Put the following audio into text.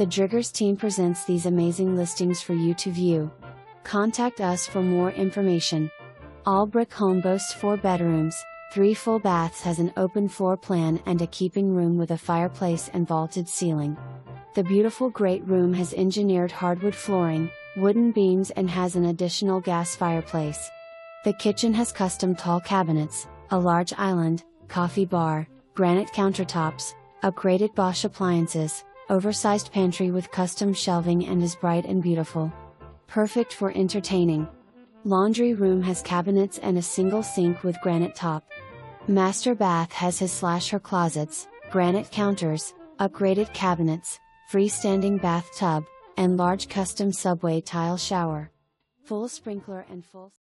The Driggers team presents these amazing listings for you to view. Contact us for more information. All brick home boasts 4 bedrooms, 3 full baths, has an open floor plan and a keeping room with a fireplace and vaulted ceiling. The beautiful great room has engineered hardwood flooring, wooden beams, and has an additional gas fireplace. The kitchen has custom tall cabinets, a large island, coffee bar, granite countertops, upgraded Bosch appliances, oversized pantry with custom shelving, and is bright and beautiful. Perfect for entertaining. Laundry room has cabinets and a single sink with granite top. Master bath has his/her closets, granite counters, upgraded cabinets, freestanding bathtub, and large custom subway tile shower. Full sprinkler and full